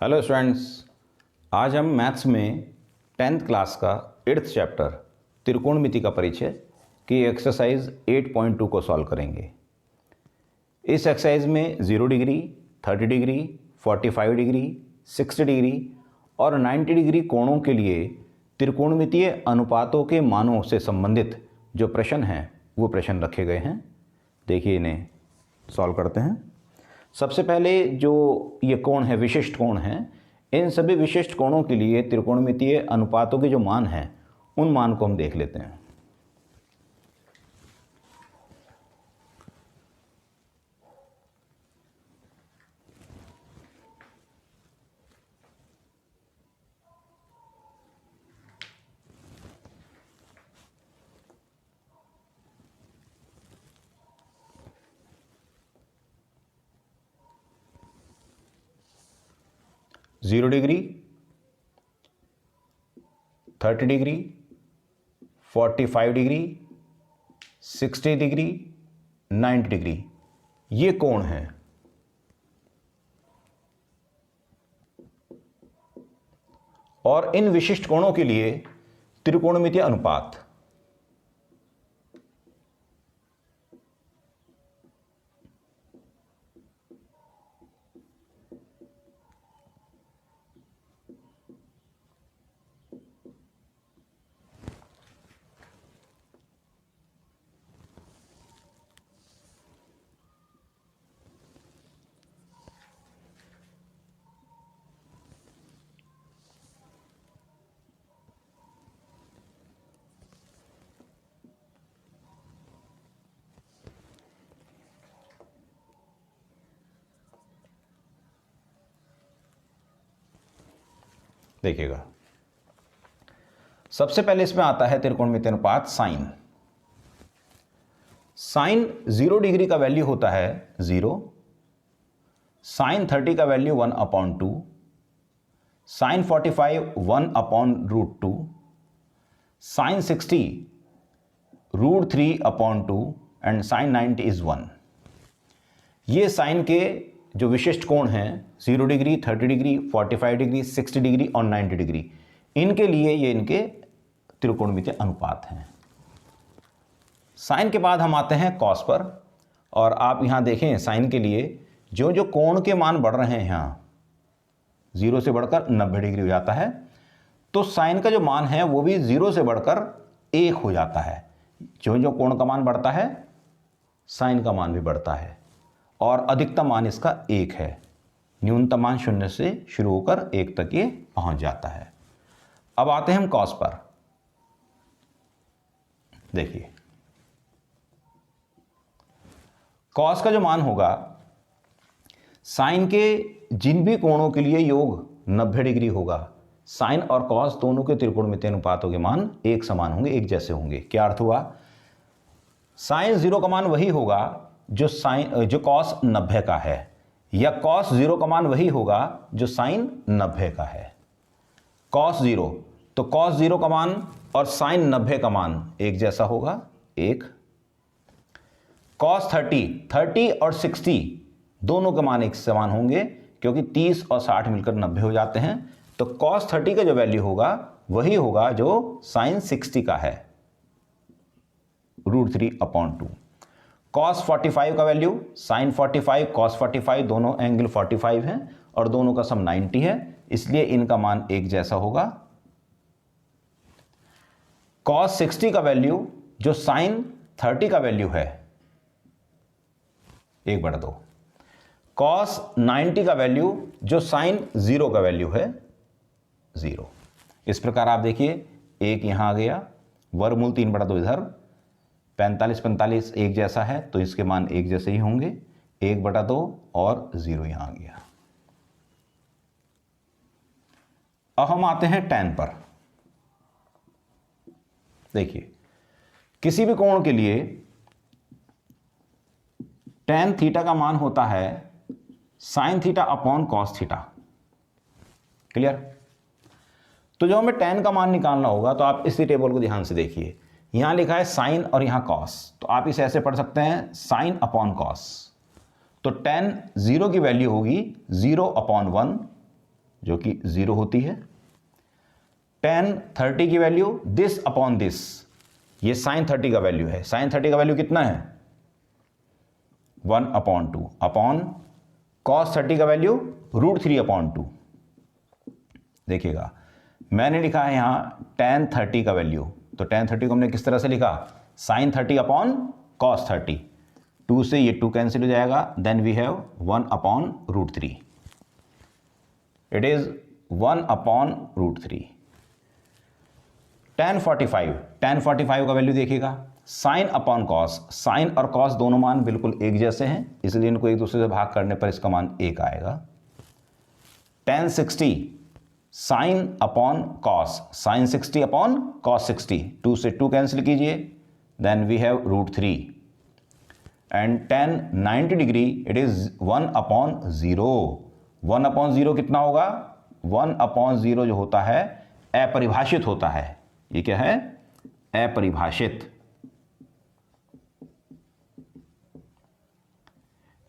Hello students, आज हम maths में 10th क्लास का 8th चैप्टर त्रिकोणमिति का परिचय की एक्सरसाइज 8.2 को सॉल्व करेंगे। इस एक्सरसाइज में 0 डिग्री, 30 डिग्री, 45 डिग्री, 60 डिग्री और 90 डिग्री कोणों के लिए त्रिकोणमितीय अनुपातों के मानों से संबंधित जो प्रश्न हैं वो प्रश्न रखे गए हैं। देखिए, इन्हें सॉल्व करते हैं। सबसे पहले जो ये कोण है, विशिष्ट कोण हैं, इन सभी विशिष्ट कोणों के लिए त्रिकोणमितीय अनुपातों के जो मान हैं उन मान को हम देख लेते हैं। Zero degree, 30 degree, 45 degree, 60 degree, 90 degree, ये कोण हैं। और इन विशिष्ट कोणों के लिए त्रिकोणमितीय अनुपात देखिएगा। सबसे पहले इसमें आता है त्रिकोणमितीय अनुपात साइन। साइन 0 डिग्री का वैल्यू होता है 0, साइन 30 का value 1/2, sine 45 1/√2, sine 60 √3/2 and sine 90 is 1। ये साइन के जो विशिष्ट कोण हैं 0 डिग्री, 30 डिग्री, 45 डिग्री, 60 डिग्री और 90 डिग्री, इनके लिए ये इनके त्रिकोणमितीय अनुपात हैं। साइन के बाद हम आते हैं कॉस पर, और आप यहां देखें साइन के लिए जो जो कोण के मान बढ़ रहे हैं, यहाँ 0 से बढ़कर 90 डिग्री हो जाता है, तो साइन का जो मान है वो भी 0 से बढ़कर 1 हो जाता है। जो जो कोण का मान बढ़ता है साइन का मान भी बढ़ता है, और अधिकतम मान इसका 1 है। न्यूनतम मान 0 से शुरू होकर 1 तक ये पहुंच जाता है। अब आते हैं हम कॉस पर। देखिए, कॉस का जो मान होगा, साइन के जिन भी कोणों के लिए योग 90 डिग्री होगा, साइन और कॉस दोनों के त्रिकोणमितीय अनुपातों के मान एक समान होंगे, एक जैसे होंगे। क्या अर्थ हुआ? साइन 0 का मान वही होगा जो कॉस 90 का है, या कॉस 0 का मान वही होगा जो साइन 90 का है। कॉस 0, तो कॉस 0 का मान और साइन 90 का मान एक जैसा होगा, 1। कॉस 30 और 60 दोनों के मान एक समान होंगे, क्योंकि 30 और 60 मिलकर 90 हो जाते हैं। तो कॉस 30 का जो वैल्यू होगा वही होगा जो साइन 60 का है, √3/2। कॉस 45 का वैल्यू, साइन 45, कॉस 45 दोनों एंगल 45 हैं और दोनों का सम 90 है, इसलिए इनका मान एक जैसा होगा। कॉस 60 का वैल्यू जो साइन 30 का वैल्यू है 1/2। कॉस 90 का वैल्यू जो साइन 0 का वैल्यू है 0। इस प्रकार आप देखिए, एक यहां आ गया, वर्गमूल 3/2 इधर, 45 एक जैसा है तो इसके मान एक जैसे ही होंगे, 1/2 और 0 यहां आ गया। अब हम आते हैं tan पर। देखिए, किसी भी कोण के लिए tan थीटा का मान होता है sin θ/cos θ। क्लियर? तो जब हमें tan का मान निकालना होगा तो आप इसी टेबल को ध्यान से देखिए। यहां लिखा है साइन और यहां कॉस, तो आप इसे ऐसे पढ़ सकते हैं sin/cos। तो tan 0 की वैल्यू होगी 0/1 जो कि 0 होती है। tan 30 की वैल्यू दिस अपॉन दिस, ये sin 30 का वैल्यू है। sin 30 का वैल्यू कितना है 1/2 अपॉन cos 30 का वैल्यू √3/2। देखिएगा मैंने लिखा है यहां tan 30 का वैल्यू, तो tan 30 को हमने किस तरह से लिखा sin 30 अपॉन cos 30। 2 से ये 2 कैंसिल हो जाएगा, then we have 1/√3। It is 1/√3। tan 45 का वैल्यू देखिएगा साइन अपॉन कॉस, साइन और कॉस दोनों मान बिल्कुल एक जैसे हैं, इसलिए इनको एक दूसरे से भाग करने पर इसका मान 1 आएगा। tan 60 sine upon cos, sine 60 upon cos 60, 2 से 2 कैंसिल कीजिए, then we have √3। And tan 90 degree it is 1/0। 1/0 कितना होगा 1/0 जो होता है अपरिभाषित होता है। ये क्या है अपरिभाषित,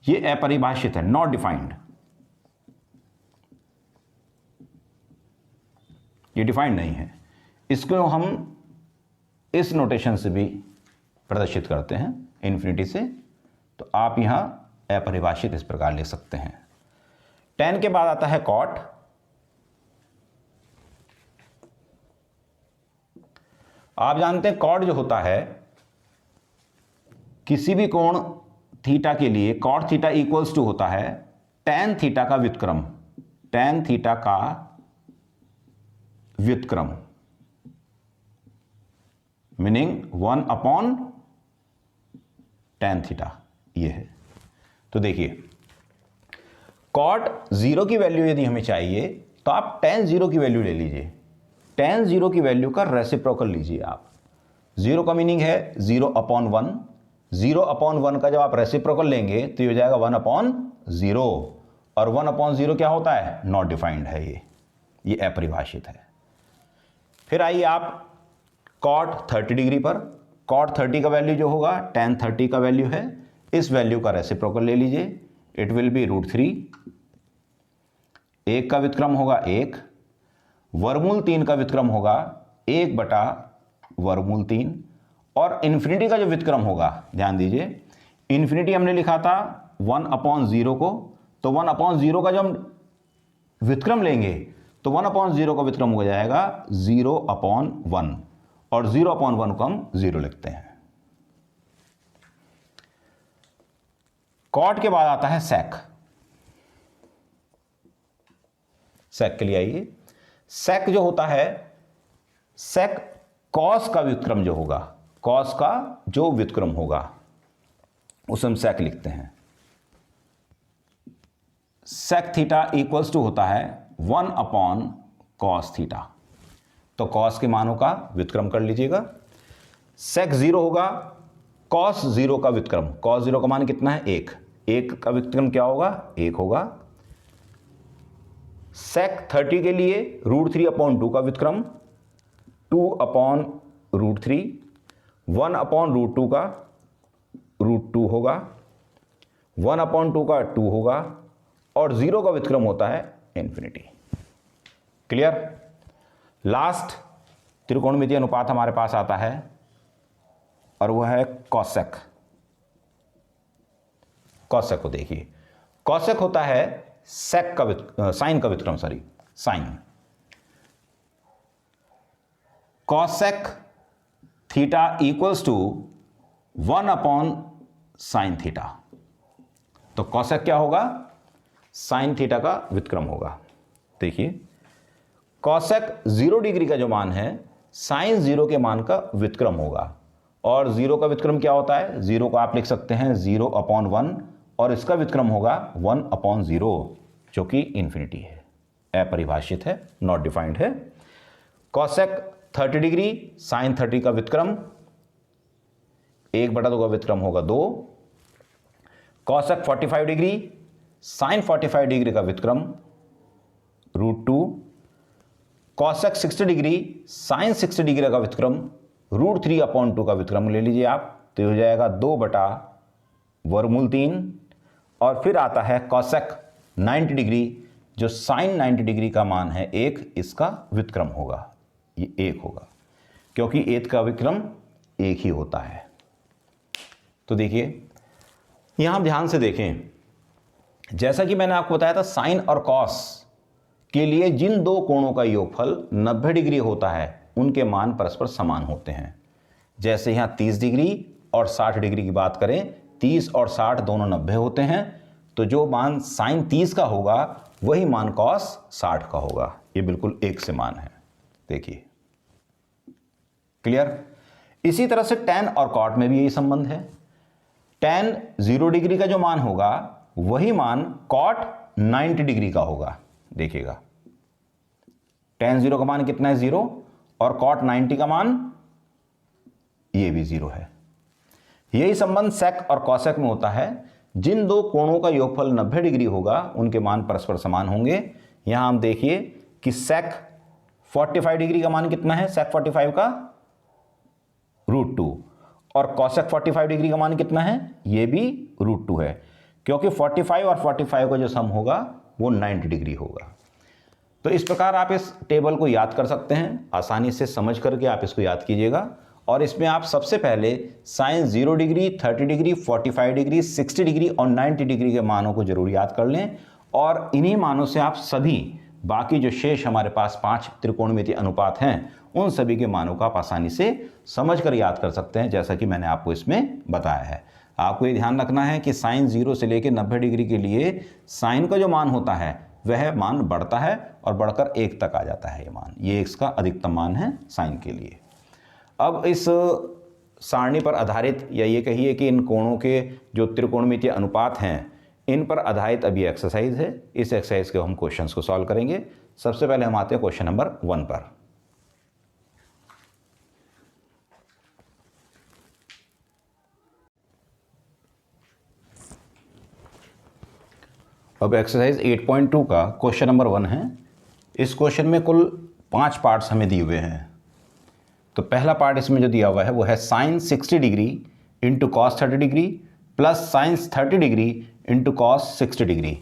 ये अपरिभाषित है, नॉट डिफाइंड। ये डिफाइंड नहीं है। इसको हम इस नोटेशन से भी प्रदर्शित करते हैं इन्फिनिटी से, तो आप यहां अपरिभाषित इस प्रकार लिख सकते हैं। tan के बाद आता है cot। आप जानते हैं cot जो होता है किसी भी कोण थीटा के लिए cot थीटा इक्वल्स टू होता है tan थीटा का व्युत्क्रम, tan थीटा का व्युत्क्रम, मीनिंग 1/tan थीटा, ये है। तो देखिए cot 0 की वैल्यू यदि हमें चाहिए तो आप tan 0 की वैल्यू ले लीजिए, tan 0 की वैल्यू का रेसिप्रोकल लीजिए आप। 0 का मीनिंग है 0/1, 0/1 का जब आप रेसिप्रोकल लेंगे तो ये हो जाएगा 1/0, और 1/0 क्या होता है नॉट डिफाइंड है, ये अपरिभाषित है। फिर आइए आप cot 30 डिग्री पर, cot 30 का वैल्यू जो होगा tan 30 का वैल्यू है, इस वैल्यू का रेसिप्रोकल ले लीजिए, इट विल बी √3। 1 का व्युत्क्रम होगा 1, वर्गमूल 3 का व्युत्क्रम होगा 1/√3, और इन्फिनिटी का जो व्युत्क्रम होगा, ध्यान दीजिए इन्फिनिटी हमने लिखा था 1/0 को, तो 1/0 का जब हम व्युत्क्रम लेंगे तो 1/0 का व्युत्क्रम हो जाएगा 0/1, और 0/1 को हम 0 लिखते हैं। cot के बाद आता है sec। sec के लिए आइए, sec जो होता है sec cos का व्युत्क्रम जो होगा, cos का जो व्युत्क्रम होगा उसे हम sec लिखते हैं। sec थीटा इक्वल्स टू होता है 1/cos थीटा, तो cos के मानों का व्युत्क्रम कर लीजिएगा। sec 0 होगा cos 0 का व्युत्क्रम, cos 0 का मान कितना है 1, 1 का व्युत्क्रम क्या होगा 1 होगा। sec 30 के लिए √3/2 का व्युत्क्रम 2/√3, 1/√2 का √2 होगा, 1/2 का 2 होगा, और 0 का व्युत्क्रम होता है इन्फिनिटी। क्लियर। लास्ट त्रिकोणमितीय अनुपात हमारे पास आता है और वह है cosec। cosec को देखिए, cosec होता है sec का साइन का व्युत्क्रम, sine. cosec theta equals to 1/sin theta, तो cosec क्या होगा sin थीटा का व्युत्क्रम होगा। देखिए cosec 0 डिग्री का जो मान है sin 0 के मान का व्युत्क्रम होगा, और 0 का व्युत्क्रम क्या होता है 0 को आप लिख सकते हैं 0/1, और इसका व्युत्क्रम होगा 1/0 जो कि इन्फिनिटी है, अपरिभाषित है, नॉट डिफाइंड है। cosec 30 डिग्री sin 30 का व्युत्क्रम 1/2 का व्युत्क्रम होगा 2, cosec 45 डिग्री sin 45 डिग्री का व्युत्क्रम √2, cosec 60 डिग्री sin 60 डिग्री का व्युत्क्रम √3/2 का व्युत्क्रम ले लीजिए आप, तो हो जाएगा 2/√3। और फिर आता है cosec 90 डिग्री जो साइन 90 डिग्री का मान है 1, इसका व्युत्क्रम होगा, ये 1 होगा, क्योंकि 1 का व्युत्क्रम 1 ही होता है। तो देखिए यहां ध्यान से देखें, जैसा कि मैंने आपको बताया था साइन और कॉस के लिए जिन दो कोणों का योगफल 90 डिग्री होता है उनके मान परस्पर समान होते हैं। जैसे यहां 30 डिग्री और 60 डिग्री की बात करें, 30 और 60 दोनों 90 होते हैं, तो जो मान साइन 30 का होगा वही मान कॉस 60 का होगा। ये बिल्कुल एक से मान है, देखिए क्लियर। इसी तरह से tan और कॉट में भी यही संबंध है। tan 0 डिग्री का जो मान होगा वही मान कॉट 90 डिग्री का होगा। देखिएगा tan 0 का मान कितना है, 0, और कॉट 90 का मान ये भी 0 है। यही संबंध सेक और कॉसेक में होता है। जिन दो कोणों का योगफल 90 डिग्री होगा उनके मान परस्पर समान होंगे। यहां हम देखिए कि सेक 45 डिग्री का मान कितना है, सेक 45 का √2, और कॉसेक 45 डिग्री का मान कितना है, ये भी √2 है, क्योंकि 45 और 45 का जो सम होगा वो 90 डिग्री होगा। तो इस प्रकार आप इस टेबल को याद कर सकते हैं, आसानी से समझ करके आप इसको याद कीजिएगा। और इसमें आप सबसे पहले sine 0 degree, 30 degree, 45 degree, 60 degree और 90 डिग्री के मानों को जरूर याद कर लें, और इन्हीं मानों से आप सभी बाकी जो शेष हमारे पास 5 त्रिकोणमितीय अनुपात हैं उन सभी के मानों को आप आसानी से समझकर याद कर सकते हैं, जैसा कि मैंने आपको इसमें बताया है। आपको ये ध्यान रखना है कि साइन 0 से लेकर 90 डिग्री के लिए साइन का जो मान होता है वह मान बढ़ता है और बढ़कर 1 तक आ जाता है। ये मान, ये इसका अधिकतम मान है साइन के लिए। अब इस सारणी पर आधारित, या ये कहिए कि इन कोणों के जो त्रिकोणमितीय अनुपात हैं इन पर आधारित अभी एक्सरसाइज है। इस एक्सरसाइज के हम क्वेश्चंस को सॉल्व करेंगे। सबसे पहले हम आते हैं क्वेश्चन नंबर 1 पर। अब एक्सरसाइज 8.2 का क्वेश्चन नंबर 1 है। इस क्वेश्चन में कुल 5 पार्ट्स हमें दिए हुए हैं। तो पहला पार्ट इसमें जो दिया हुआ है वो है sine 60 degree into cos 30 degree plus sine 30 degree into cos 60 degree,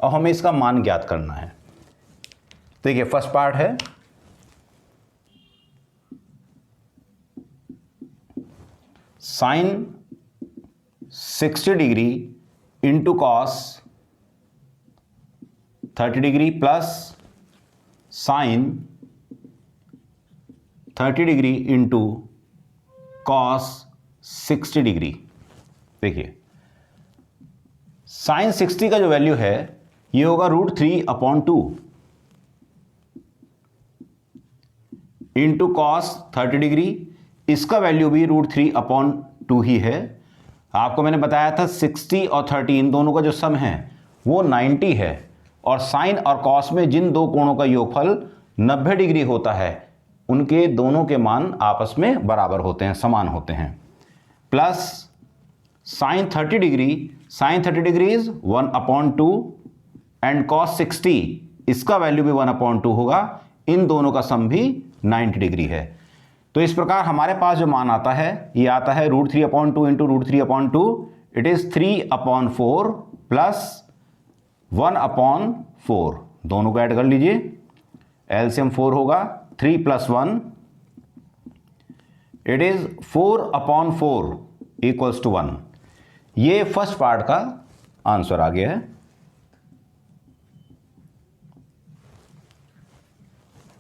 और हमें इसका मान ज्ञात करना है। देखिए फर्स्ट पार्ट है sine 60 degree into cos 30 degree plus sine 30 degree into cos 60 degree. देखिए साइन 60 का जो वैल्यू है ये होगा √3/2 इंटू कॉस 30 डिग्री, इसका वैल्यू भी √3/2 ही है। आपको मैंने बताया था 60 और 30 इन दोनों का जो सम है वो 90 है, और साइन और कॉस में जिन दो कोणों का योगफल 90 डिग्री होता है उनके दोनों के मान आपस में बराबर होते हैं, समान होते हैं। Plus sine 30 degree is 1/2 and cos 60 इसका वैल्यू भी 1/2 होगा। इन दोनों का सम भी 90 डिग्री है। तो इस प्रकार हमारे पास जो मान आता है ये आता है √3/2 इंटू √3/2, इट इज 3/4 प्लस 1/4। दोनों को ऐड कर लीजिए, एलसीएम 4 होगा, 3 + 1 इट इज 4/4 इक्वल्स टू 1। ये फर्स्ट पार्ट का आंसर आ गया है।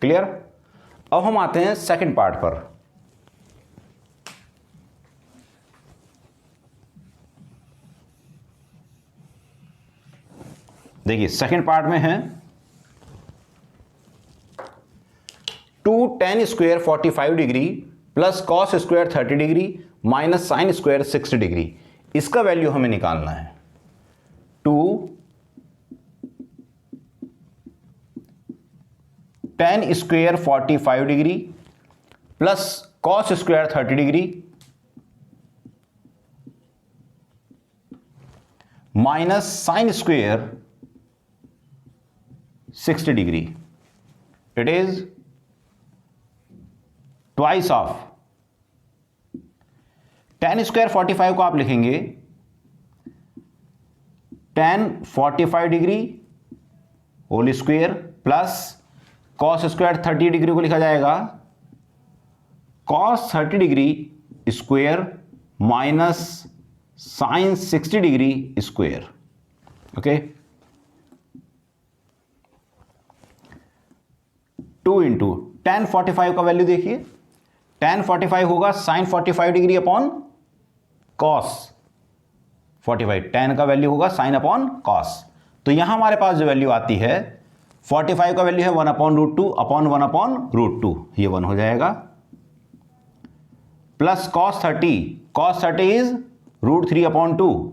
क्लियर। अब हम आते हैं सेकंड पार्ट पर। देखिए सेकंड पार्ट में है 2 tan square 45 degree plus cos square 30 degree minus sine square 60 degree, इसका वैल्यू हमें निकालना है। 2 tan square 45 degree plus cos square 30 degree minus sine square 60 degree, it is twice of tan square 45 को आप लिखेंगे tan 45 degree whole square plus cos square 30 degree को लिखा जाएगा cos 30 degree square minus sine 60 degree square. Okay, 2 into tan 45 का value देखिए, tan 45 होगा sine 45 degree upon cos 45, tan का वैल्यू होगा साइन अपॉन कॉस। तो यहां हमारे पास जो वैल्यू आती है 45 का वैल्यू है 1/√2 अपॉन 1/√2, ये 1 हो जाएगा, plus cos 30 is √3/2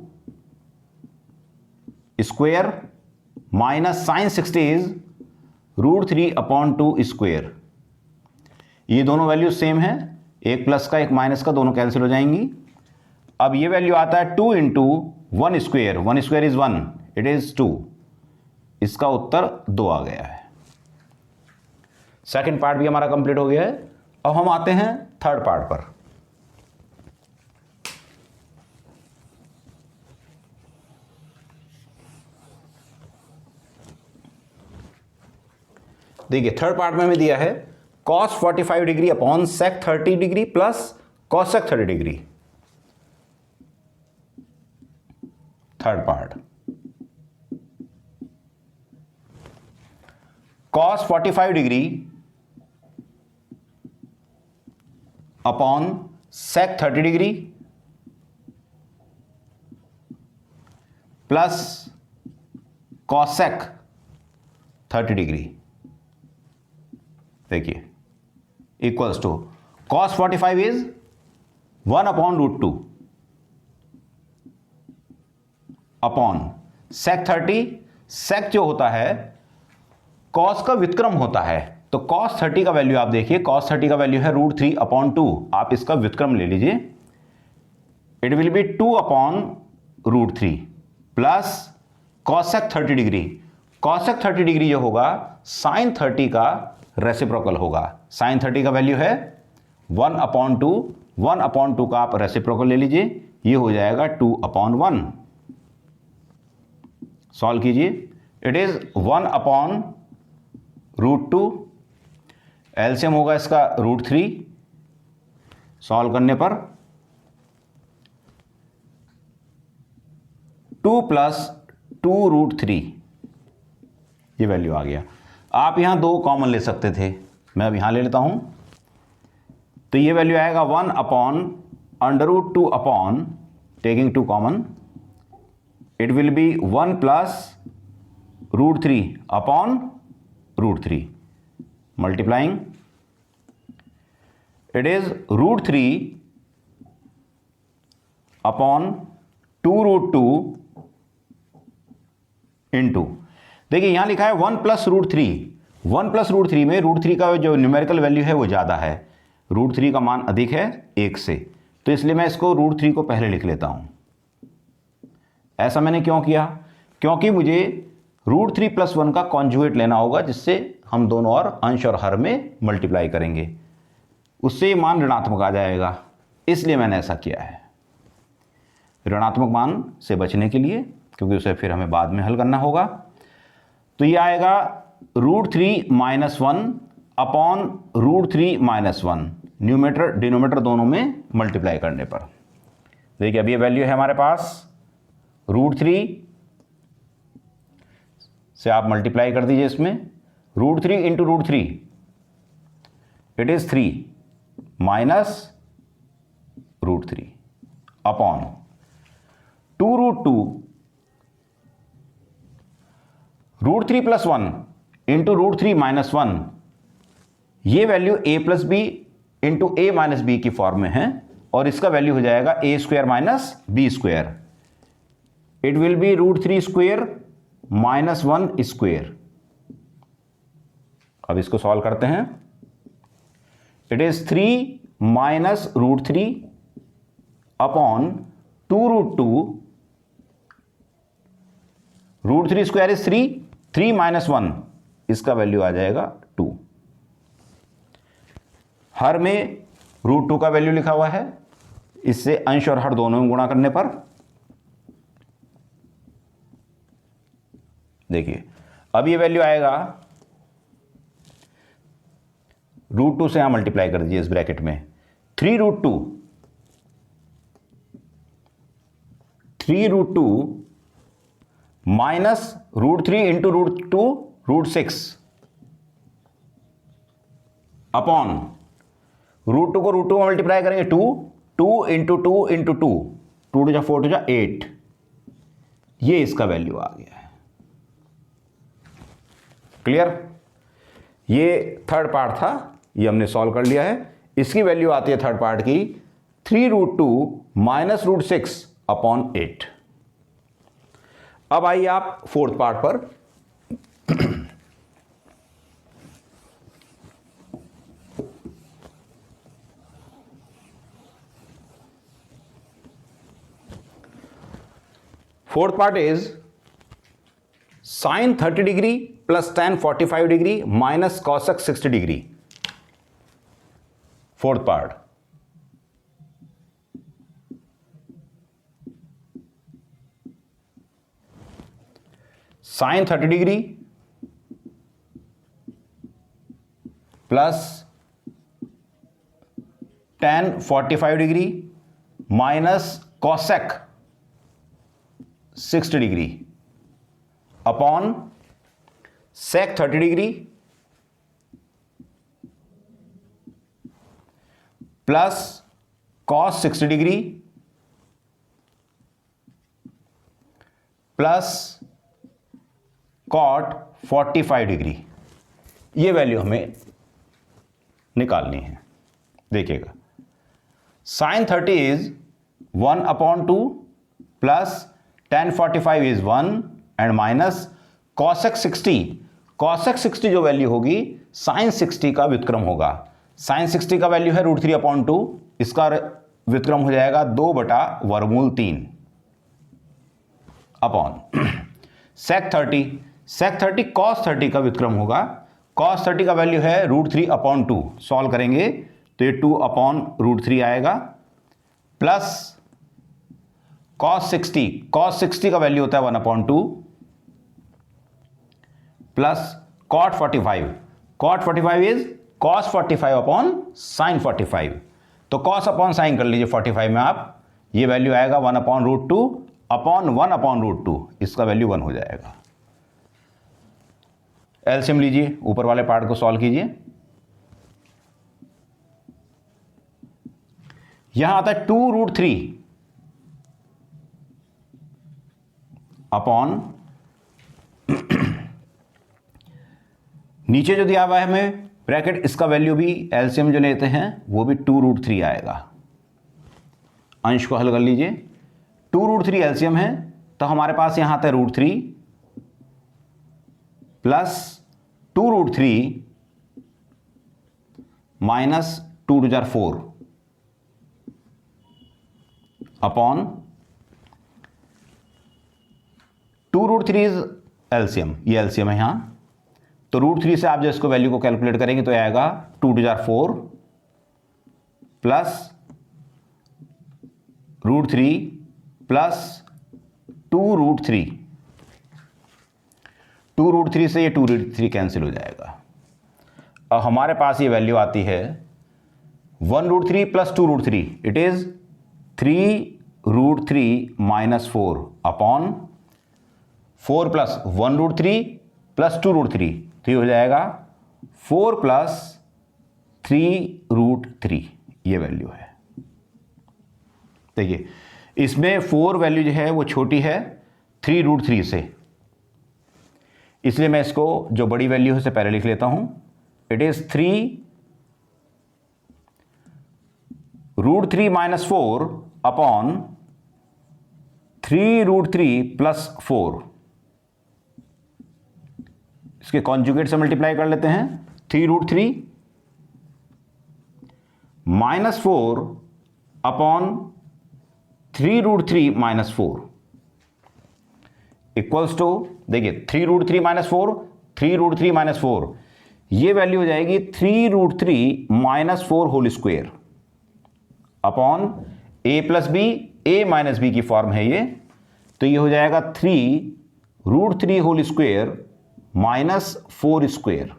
square minus sine 60 is √3/2 square. ये दोनों वैल्यू सेम है, एक प्लस का एक माइनस का, दोनों कैंसिल हो जाएंगी। अब ये वैल्यू आता है 2 into 1 square, 1 square is 1, it is 2, इसका उत्तर 2 आ गया है। सेकंड पार्ट भी हमारा कंप्लीट हो गया है। अब हम आते हैं थर्ड पार्ट पर। देखिए थर्ड पार्ट में हमें दिया है cos 45 degree upon sec 30 degree plus cosec 30 degree. Third part cos 45 degree upon sec 30 degree plus cosec 30 degree. देखिए equals to cos 45 is 1/√2 upon sec 30, sec जो होता है cos का व्युत्क्रम होता है, तो cos 30 का वैल्यू आप देखिए, cos 30 का वैल्यू है √3/2, आप इसका व्युत्क्रम ले लीजिए, it will be 2/√3 plus cosec 30 degree. cosec 30 degree जो होगा sin 30 का रेसिप्रोकल होगा। sin 30 का वैल्यू है 1/2, 1/2 का आप रेसिप्रोकल ले लीजिए, ये हो जाएगा 2/1। सॉल्व कीजिए, इट इज 1/√2, एलसीएम होगा इसका √3, सॉल्व करने पर 2 + 2√3 ये वैल्यू आ गया। आप यहां 2 कॉमन ले सकते थे, मैं अब यहां ले लेता हूं, तो ये वैल्यू आएगा 1/√2 upon taking 2 common, it will be 1 + √3/√3 multiplying, it is √3/2√2 into, देखिए यहां लिखा है 1 + √3, 1 + √3 में √3 का जो न्यूमेरिकल वैल्यू है वो ज़्यादा है, √3 का मान अधिक है 1 से, तो इसलिए मैं इसको √3 को पहले लिख लेता हूं। ऐसा मैंने क्यों किया? क्योंकि मुझे √3 + 1 का कॉन्जुगेट लेना होगा, जिससे हम दोनों और अंश और हर में मल्टीप्लाई करेंगे, उससे मान ऋणात्मक आ जाएगा, इसलिए मैंने ऐसा किया है, ऋणात्मक मान से बचने के लिए, क्योंकि उसे फिर हमें बाद में हल करना होगा। तो ये आएगा √3 - 1 अपॉन √3 - 1, न्यूमेटर डिनोमीटर दोनों में मल्टीप्लाई करने पर। देखिए अब ये वैल्यू है हमारे पास, √3 से आप मल्टीप्लाई कर दीजिए इसमें, √3 into √3 it is 3 minus √3 upon 2√2 √3 + 1 into √3 - 1, ये value a + b into a - b की फॉर्म में है, और इसका वैल्यू हो जाएगा a² - b², it will be √3² - 1²। अब इसको सॉल्व करते हैं, इट इज 3 - √3 अपॉन 2√2, √3² इज 3, 3 - 1, इसका वैल्यू आ जाएगा 2। हर में √2 का वैल्यू लिखा हुआ है, इससे अंश और हर दोनों में गुणा करने पर, देखिए अब ये वैल्यू आएगा, √2 से यहां मल्टीप्लाई कर दीजिए इस ब्रैकेट में, 3√2 माइनस √3 इंटू √2 √6 अपॉन √2 को √2 में मल्टीप्लाई करेंगे 2 इंटू 2 इंटू 2 2 जा 4 जा 8, ये इसका वैल्यू आ गया है। क्लियर? ये थर्ड पार्ट था, ये हमने सॉल्व कर लिया है। इसकी वैल्यू आती है थर्ड पार्ट की 3√2 माइनस √6 अपॉन 8। अब आइए आप फोर्थ पार्ट पर। Fourth part is sin 30 degree plus tan 45 degree minus cosec 60 degree. Fourth part, sin 30 degree plus tan 45 degree minus cosec 60 degree upon sec 30 degree plus cos 60 degree plus cot 45 degree. ये value हमें निकालनी है। देखिएगा, sin 30 is 1/2 plus tan 45 is 1 and minus cosec 60 जो value होगी sin 60 का व्युत्क्रम होगा। sin 60 का वैल्यू है √3/2, इसका व्युत्क्रम हो जाएगा 2/3 अपॉन sec 30 cos 30 का व्युत्क्रम होगा। cos 30 का वैल्यू है √3/2, सॉल्व करेंगे तो ये 2/√3 आएगा, प्लस cos 60 का वैल्यू होता है 1/2 plus cot 45 is cos 45 upon sin 45, तो cos अपॉन sin कर लीजिए 45 में आप, ये वैल्यू आएगा 1/√2 अपॉन 1/√2, इसका वैल्यू 1 हो जाएगा। एलसीएम लीजिए, ऊपर वाले पार्ट को सॉल्व कीजिए। यहां आता है 2√3 अपॉन नीचे जो दिया हुआ है हमें ब्रैकेट, इसका वैल्यू भी एलसीएम जो लेते हैं वो भी 2√3 आएगा। अंश को हल कर लीजिए, 2√3 एलसीएम है तो हमारे पास यहां आता है √3 plus 2√3 minus 2 × 4 upon 2√3 is LCM, ये एलसीएम है यहां, तो √3 से आप जो इसको वैल्यू को कैलकुलेट करेंगे तो आएगा 2 × 4 प्लस √3 प्लस 2√3, 2√3 से ये 2√3 कैंसिल हो जाएगा। अब हमारे पास ये वैल्यू आती है 1√3 plus 2√3, it is 3√3 minus 4 upon 4 plus 1√3 plus 2√3, तो ये हो जाएगा 4 प्लस 3√3, ये वैल्यू है। देखिए इसमें 4 वैल्यू जो है वो छोटी है 3√3 से, इसलिए मैं इसको जो बड़ी वैल्यू है उसे पहले लिख लेता हूं। It is 3√3 minus 4 upon 3√3 plus 4, इसके कॉन्जुगेट से मल्टीप्लाई कर लेते हैं। 3√3 minus 4 upon 3√3 minus 4 equals to, देखिए 3√3 माइनस 4, 3√3 माइनस 4, ये वैल्यू हो जाएगी 3√3 minus 4 whole square upon a plus B, a minus B की फॉर्म है ये, तो ये हो जाएगा 3√3 whole square minus 4 square,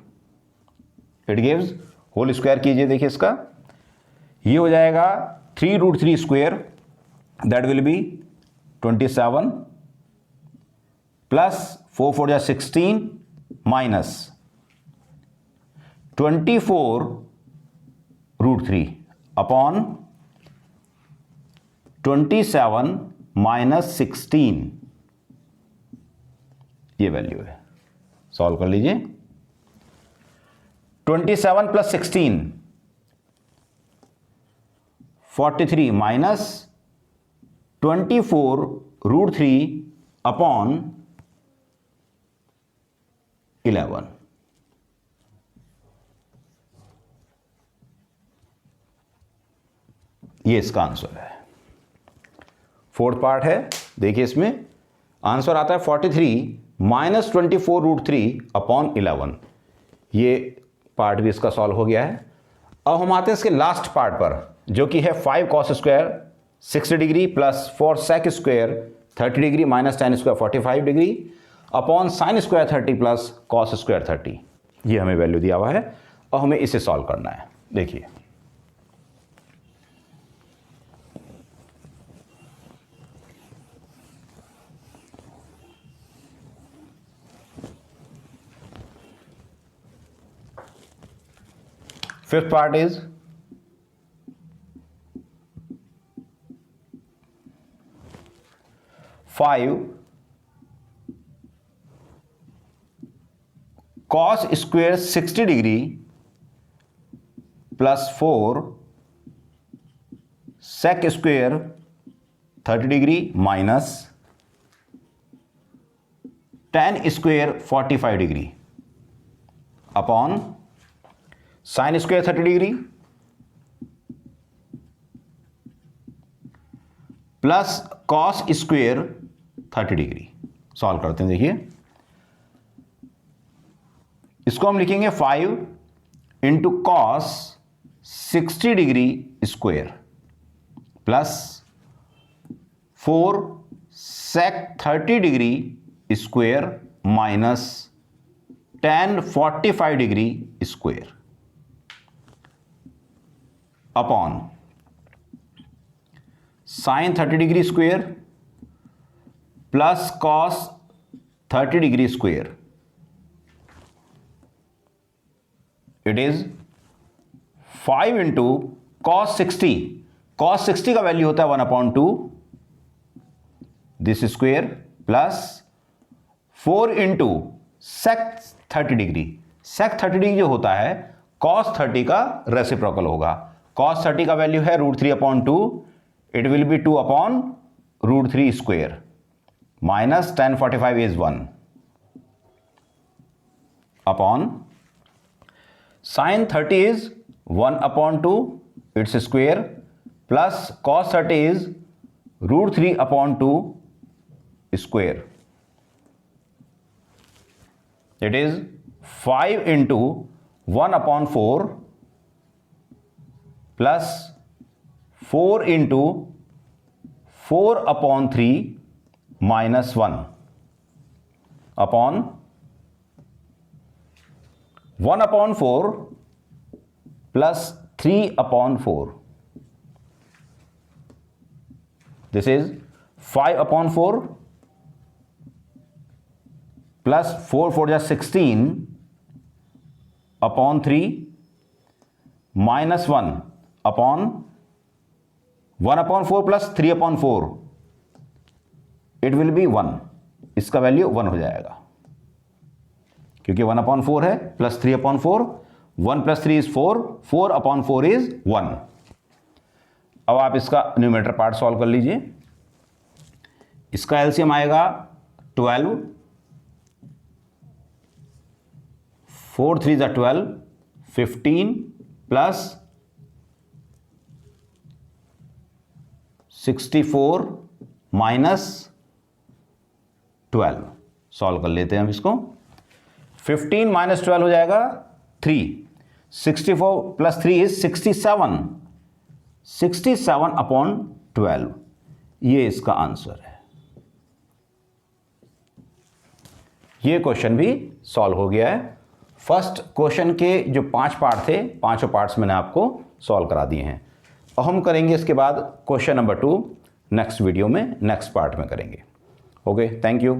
it gives, whole square कीजिए, देखिए इसका, ये हो जाएगा 3√3 square, that will be 27 plus 4 4 जा 16 माइनस 24√3 अपॉन 27 माइनस 16, ये वैल्यू है। सॉल्व कर लीजिए। 27 प्लस 16 43 माइनस 24√3 अपॉन 11, ये इसका आंसर है। फोर्थ पार्ट है, देखिए इसमें आंसर आता है 43 माइनस 24√3 अपॉन 11। ये पार्ट भी इसका सॉल्व हो गया है। अब हम आते हैं इसके लास्ट पार्ट पर, जो कि है 5 cos square 60 degree plus 4 sec square 30 degree minus tan square 45 degree upon sin square 30 plus cos square 30। ये हमें वैल्यू दिया हुआ है और हमें इसे सॉल्व करना है। देखिए fifth part is 5 cos square 60 degree plus 4 sec square 30 degree minus tan square 45 degree upon sin square 30 degree plus cos square 30 degree. Solve करते हैं, देखिए इसको हम लिखेंगे 5 into cos 60 degree square plus 4 sec 30 degree square minus tan 45 degree square upon sin 30 degree square plus cos 30 degree square, it is 5 into cos 60। cos 60 का value होता है 1/2 this square plus 4 into sec 30 degree. sec 30 degree जो होता है cos 30 का reciprocal होगा। cos 30 का value है √3/2, it will be 2/√3 square minus tan 45 is 1 upon sin 30 is 1/2 its square plus cos 30 is √3/2 square, it is 5 into 1/4 plus 4 into 4/3 minus 1 upon 1/4 plus 3/4, this is 5/4 plus 4 4 जा 16 upon 3 minus 1 upon 1/4 plus 3/4, it will be 1। इसका value 1 हो जाएगा क्योंकि 1/4 है plus 3/4, 1 plus 3 is 4, 4/4 is 1। अब आप इसका numerator part solve कर लीजिए। इसका एलसीएम आएगा 12, 4 3 जा 12, 15 प्लस 64 माइनस 12। सॉल्व कर लेते हैं हम इसको। 15 माइनस 12 हो जाएगा 3, 64 प्लस 3 इज 67, 67/12, ये इसका आंसर है। ये क्वेश्चन भी सॉल्व हो गया है। फर्स्ट क्वेश्चन के जो 5 पार्ट थे, पांचों पार्ट्स मैंने आपको सॉल्व करा दिए हैं। और हम करेंगे इसके बाद क्वेश्चन नंबर 2 नेक्स्ट वीडियो में, नेक्स्ट पार्ट में करेंगे। Okay, thank you.